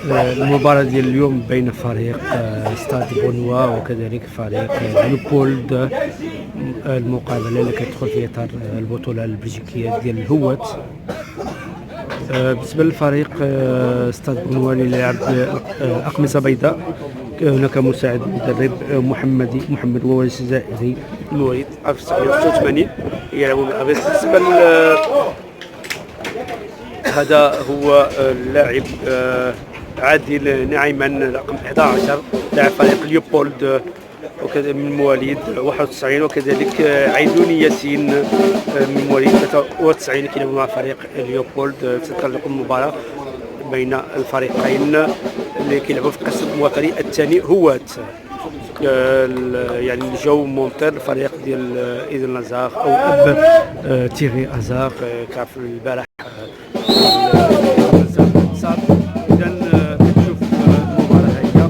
المباراة ديال اليوم بين فريق ستاد بونوا وكذلك فريق ليوبولد، المقابلة اللي كتدخل في إطار البطولة البلجيكية ديال الهوات. بالنسبة للفريق ستاد بونوا اللي لعب أقمصة بيضاء، هناك مساعد مدرب محمد وويس الجزائري المواليد 1986 يلعب بالنسبة هذا هو اللاعب عادل نعيمان رقم 11 لاعب فريق ليوبولد وكذا من مواليد 91، وكذلك عيدوني ياسين من مواليد 93 كيلعبوا مع فريق ليوبولد. ستكون المباراة بين الفريقين اللي كيلعبوا في القسم الوطني الثاني هوات. يعني الجو ممطر، الفريق ديال ايدن ازاغ او اب تيغي ازاغ كان في البارح صار. اذا كتشوف المباراه هي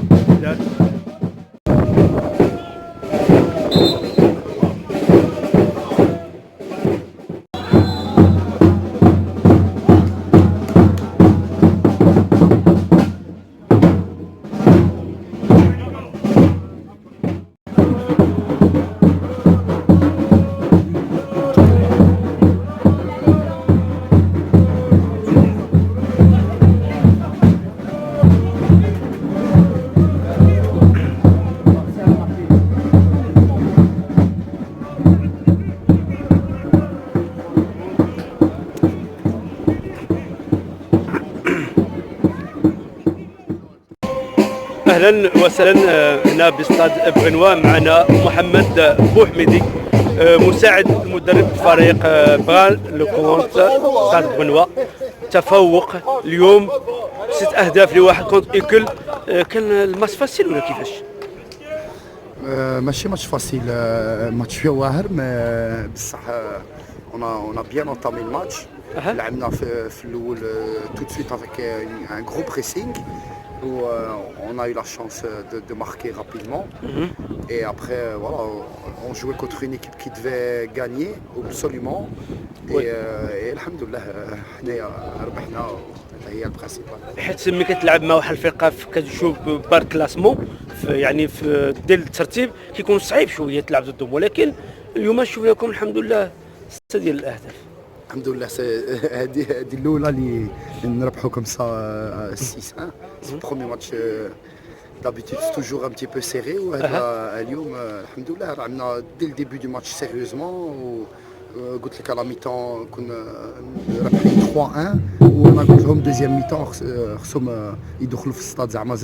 اهلا وسهلا. هنا باستاد بغنوة معنا محمد بوحميدي مساعد المدرب فريق بغان لو كونت استاد بغنوة. تفوق اليوم 6 اهداف لواحد كونت ايكل. كان الماتش فاسيل ولا كيفاش؟ ماشي ماتش فاسيل، ماتش فيه واهر بصح on a bien entamé le match. لعبنا في الاول tout de suite avec un gros pressing où on a eu la chance de marquer rapidement. Et après voilà, on jouait contre une équipe qui devait gagner absolument. Et alhamdoulilah حنايا ربحنا، هي البرينسيبال. حيت ملي كتلعب مع واحد الفرقه كتشوف بار كلاسمون يعني في ديال الترتيب كيكون صعيب شويه تلعب ضدهم، ولكن اليوم شوف لكم الحمد لله 6 ديال الاهداف. الحمد لله. هذه الاولى اللي نربحوا كم سا 6-1. سي بروميير ماتش d'habitude c'est toujours un petit peu serré. وهذا اليوم الحمد لله عندنا دي الديبي دو ماتش سيريوزمون. قلت لك على ميتون كنا رابحين 3-1 وانا قلت لهم دوزيام ميتون خصهم يدخلوا في الستاد زعما 0-0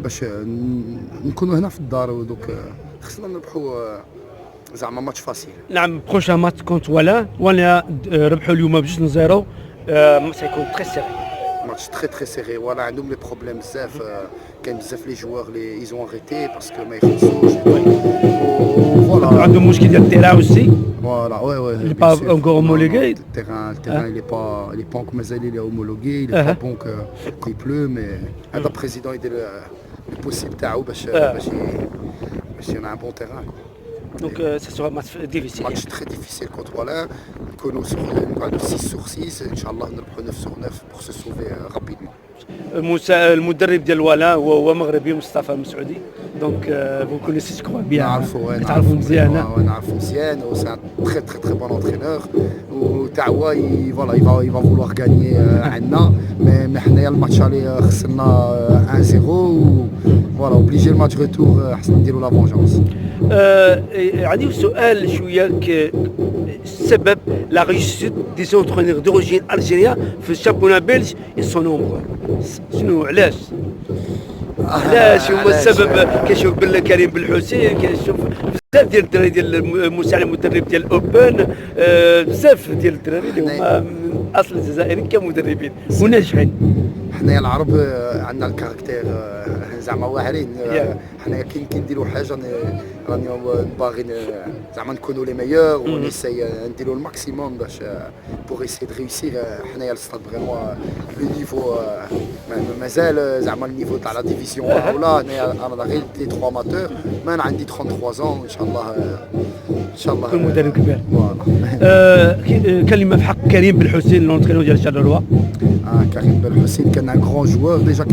باش نكونوا هنا في الدار، ودوك خصنا نربحوا زعما ماتش فاسيل. نعم، بروشان ماتش كونت ولا ربحوا اليوم ب2-0. ماتش سيكون تري سيري، ماتش تري سيري. ولا عندهم لي بروبليم بزاف، كاين بزاف لي جوار لي ايزون اريتي باسكو ما يخلصوش. فوالا عندهم مشكل ديال التيران اوسي. فوالا وي اللي با اونكور اومولوغي. التيران اللي با مازال اللي اومولوغي، اللي با بون كي بلو. مي هذا بريزيدون يدير البوسيبل تاعو باش يكون ان بون تيران. Donc ça sera un match difficile. Match très difficile contre Wallin. Nous sommes 6 sur 6. Inch'Allah, nous prenons 9 sur 9 pour se sauver rapidement. المدرب ديال ولا هو مغربي مصطفى المسعودي، دونك فو كونيسي جو بيان. نعرفو مزيان. نعرفو مزيان. سي ان تري تري تري بون انترينور. وتاع هو فوالا يفا فولوار غاني عندنا. مي حنايا الماتش اللي خسرنا 1-0 فوالا اوبليجي الماتش ريتور حسنا نديرو لا فونجونس. عندي سؤال شويه السبب لا ريوسيت دي زونترينور دوريجين الجيريا في الشامبيون بلج يسون نومبر. شنو علاش هما السبب؟ كنشوف كريم بالحسين، كنشوف بزاف ديال الدراري ديال مساعد المدرب ديال اوبن، بزاف ديال الدراري اللي هما من اصل الجزائريين كمدربين وناجحين. حنايا العرب عندنا الكاركتير زعما واعرين. حنايا كي نديروا حاجه راني باغي زعما نكونوا لي ميور ونساي نديروا الماكسيموم باش بوغ اسي دو ريوسير. حنايا الستاد فريمون لو نيفو مازال زعما النيفو تاع لا ديفيزيون ولا. هنايا انا غير لي 3 ماتور، ما انا عندي 33 ان شاء الله كون مدرب كبير. كلمه في حق كريم بالحسين لونترينور ديال شارلروا. Karim Belhossein, qui est un grand joueur, déjà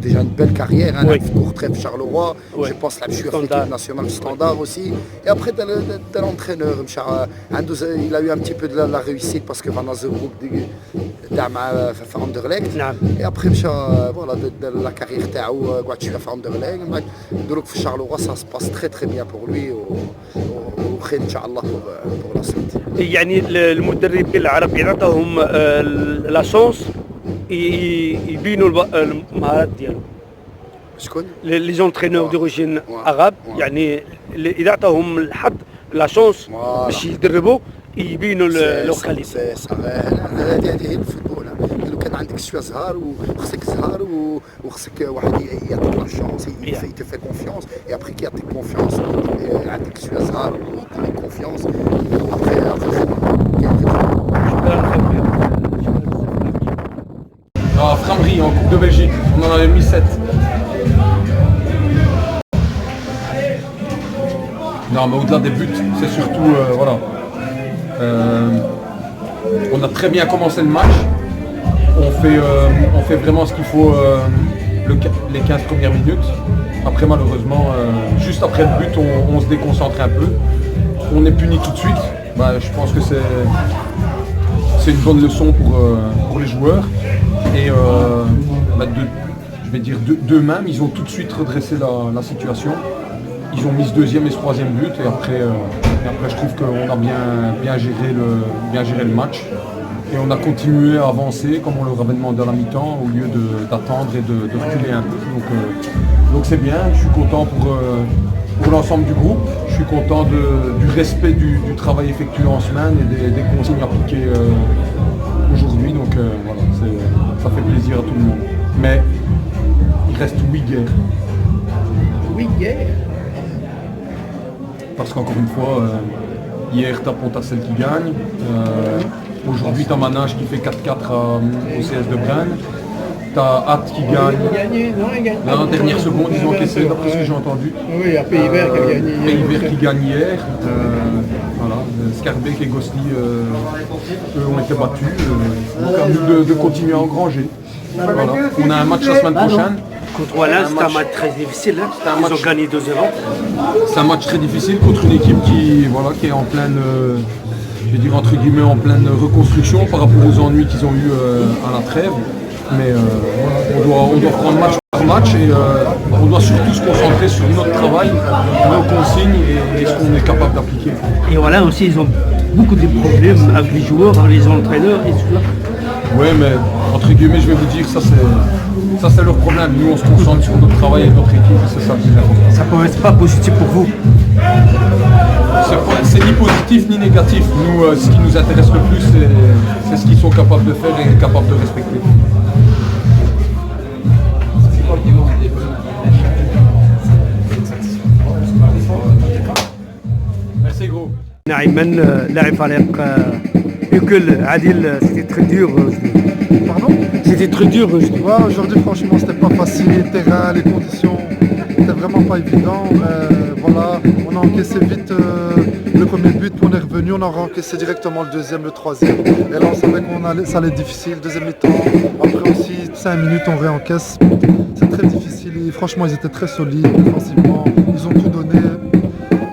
déjà une belle carrière, hein, Oui. court trêve Charleroi, Oui. je pense la l'équipe Standard. nationale Standard aussi. Et après, t'as l'entraîneur, il a eu un petit peu de la réussite parce que Van Azenbroek fait Anderlecht. نعم. Et après, voilà, de la carrière تاعو قعد شويه في Anderlecht. Donc في Charleroi, ça se passe très très bien pour lui. وخير ان شاء الله pour la suite. يعني المدربين العرب يعطوهم لا شونس يبينوا المهارات ديالهم. شكون؟ لي زونترينور دوريجين واو. عرب واو. يعني اذا عطاهم الحظ لا شونس فوالا. باش يدربوا يبينوا لوكاليتي. هذه هي الفوتبول. لو كان عندك شويه زهار وخصك زهار وخصك واحد يعطيك لا شونس يتفي كونفيونس اي ابخي كي يعطيك كونفيونس عندك شويه زهار ويعطيك كونفيونس ابخي Ah, Framery en Coupe de Belgique, on en avait mis 7. Non, mais au-delà des buts, c'est surtout, voilà. On a très bien commencé le match. On fait vraiment ce qu'il faut les 15 premières minutes. Après, malheureusement, juste après le but, on se déconcentre un peu. On est puni tout de suite. Bah, je pense que c'est une bonne leçon pour les joueurs. Et je vais dire d'eux-mêmes, ils ont tout de suite redressé la situation. Ils ont mis ce deuxième et ce troisième but. Et après je trouve qu'on a bien géré le match. Et on a continué à avancer comme on leur avait demandé à la mi-temps au lieu d'attendre et de reculer un peu. Donc c'est bien, je suis content pour l'ensemble du groupe. Je suis content du respect du travail effectué en semaine et des consignes appliquées aujourd'hui. Donc voilà, ça fait plaisir à tout le monde. Mais il reste 8 guerres. 8 guerres. Parce qu'encore une fois, hier t'as Pontarcelle qui gagne. Aujourd'hui t'as Manage qui fait 4-4 au CS de Braine. T'as Hatt qui gagne. La dernière seconde, ils ont encaissé d'après ce que j'ai entendu. Oui, il y a Pays Vert qui a gagné. Pays Vert qui gagne hier. Voilà. Scarbeck et Gosli, eux ont été battus. Donc à nous de continuer à engranger. Voilà. On a un match la semaine prochaine. Contre Wallin, c'est un match très difficile. Hein. Ils ont gagné 2-0. C'est un match très difficile contre une équipe qui est en pleine, je vais dire entre guillemets, en pleine reconstruction par rapport aux ennuis qu'ils ont eu à la trêve. Mais voilà, on doit prendre match par match et on doit surtout se concentrer sur notre travail, nos consignes et ce qu'on est capable d'appliquer. Et voilà aussi, ils ont beaucoup de problèmes avec les joueurs, avec les entraîneurs et tout ça. Oui, mais entre guillemets, je vais vous dire, ça c'est leur problème. Nous, on se concentre sur notre travail et notre équipe, et c'est ça qui est important. Ça peut être pas positif pour vous. C'est ni positif ni négatif. Nous, ce qui nous intéresse le plus, c'est ce qu'ils sont capables de faire et capables de respecter. Merci gros. نعيما لاعب فريق يوكل عادل c'était très dur. Pardon? C'était très dur. Ouais, aujourd'hui, franchement, c'était pas facile. Le terrain, les conditions, c'était vraiment pas évident. Mais voilà, on a encaissé vite le premier but, on est revenu, on a encaissé directement le deuxième, le troisième. Et là, on savait ça allait être difficile. Deuxième mi-temps, après aussi 5 minutes, on réencaisse. C'est très difficile. Et franchement, ils étaient très solides défensivement. Ils ont tout donné.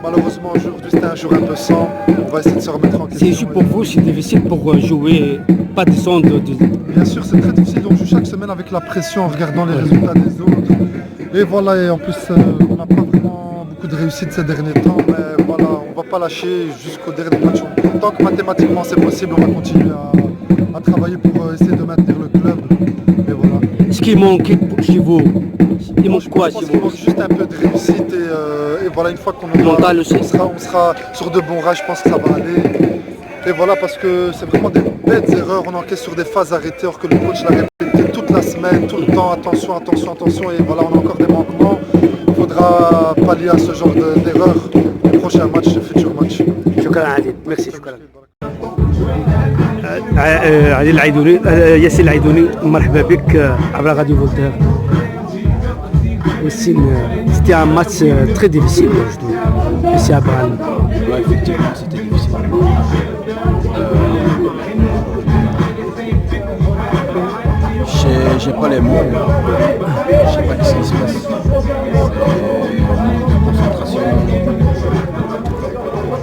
Malheureusement, aujourd'hui, c'était un jour un peu sans. On va essayer de se remettre en question. C'est juste pour vous, c'est difficile pour jouer, pas descendre. Bien sûr, c'est très difficile. On joue chaque semaine avec la pression en regardant les résultats des autres. Et voilà, et en plus, on n'a pas vraiment beaucoup de réussite ces derniers temps. Mais voilà, on ne va pas lâcher jusqu'au dernier match. Tant que mathématiquement c'est possible, on va continuer à travailler pour essayer de maintenir le club. Et voilà. Ce qui manque chez vous, il manque quoi Je pense chez qu'il vous? manque juste un peu de réussite. Et voilà, une fois qu'on Mental aussi. on sera sur de bons rails, je pense que ça va aller. Et voilà, parce que c'est vraiment des bêtes erreurs. On encaisse sur des phases arrêtées, alors que le coach l'a répété toute la semaine, tout le temps. Attention, attention, attention. Et voilà, on a encore des manquements. Il faudra pallier à ce genre d'erreurs les prochains matchs, les futurs matchs. شكرا عادل. ميرسي شكرا. عادل العيدوني ياسين العيدوني مرحبا بك عبر راديو فولتير. C'était un match très difficile aujourd'hui, ici à Braine. Ouais, effectivement, c'était difficile. j'ai pas les mots. Je sais pas ce qui se passe. C'est un manque de concentration.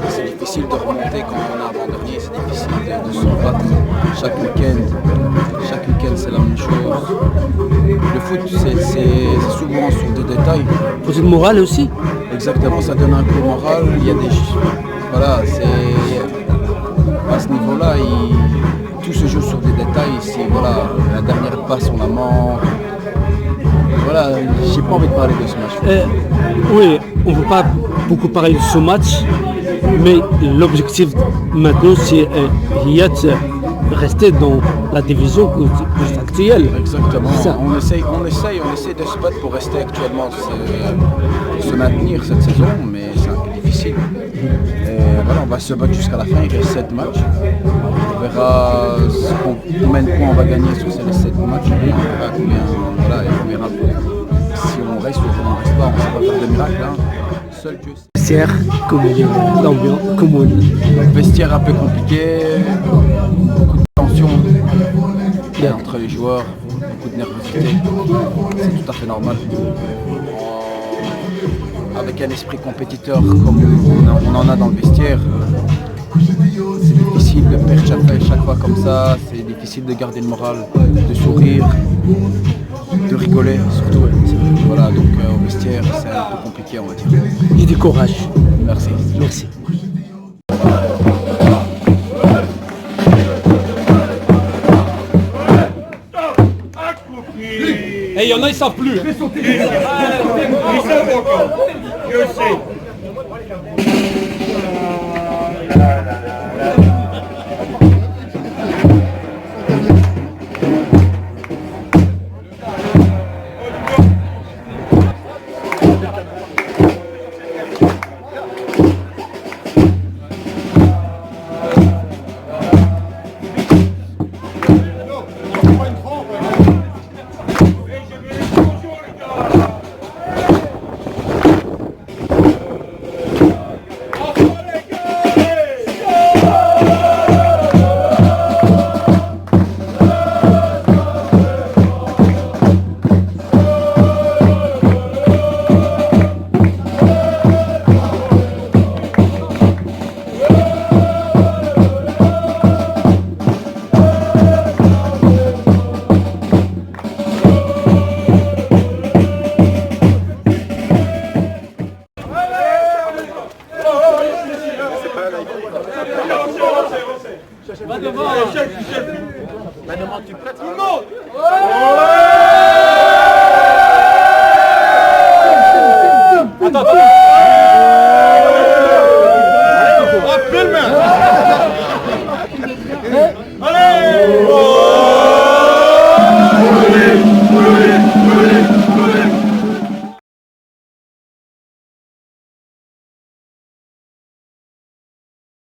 C'est difficile de remonter quand on est avant-dernier. C'est difficile de se battre chaque week-end. Chaque week-end, c'est la même chose. Le foot, c'est souvent sur des détails. Pour une morale aussi. Exactement, ça donne un coup moral. Il y a des... Voilà, c'est... À ce niveau-là, tout se joue sur des détails. C'est voilà, la dernière passe, on la manque. Voilà, j'ai pas envie de parler de ce match. Oui, on ne peut pas beaucoup parler de ce match, mais l'objectif maintenant, c'est rester dans la division plus actuelle. Exactement. Ça. On essaie de se battre pour rester actuellement, pour se maintenir cette saison, mais c'est un peu difficile. Et voilà, on va se battre jusqu'à la fin, il reste 7 matchs. On verra combien de points on va gagner sur ces 7 matchs. On verra combien, voilà, et on verra si on reste ou on ne reste pas. On ne sait pas faire de miracle. Hein. Seul Dieu sait. Vestiaire, l'ambiance, commune. Vestiaire un peu compliqué, beaucoup de tension entre les joueurs, beaucoup de nervosité. C'est tout à fait normal. Avec un esprit compétiteur comme on en a dans le vestiaire, c'est difficile de perdre chaque fois comme ça, c'est difficile de garder le moral, de sourire, de rigoler surtout. Voilà, donc au vestiaire c'est un peu compliqué on va dire. Et du courage. Merci. Merci. Et il y en a, ils savent plus. Ils savent encore. Je sais.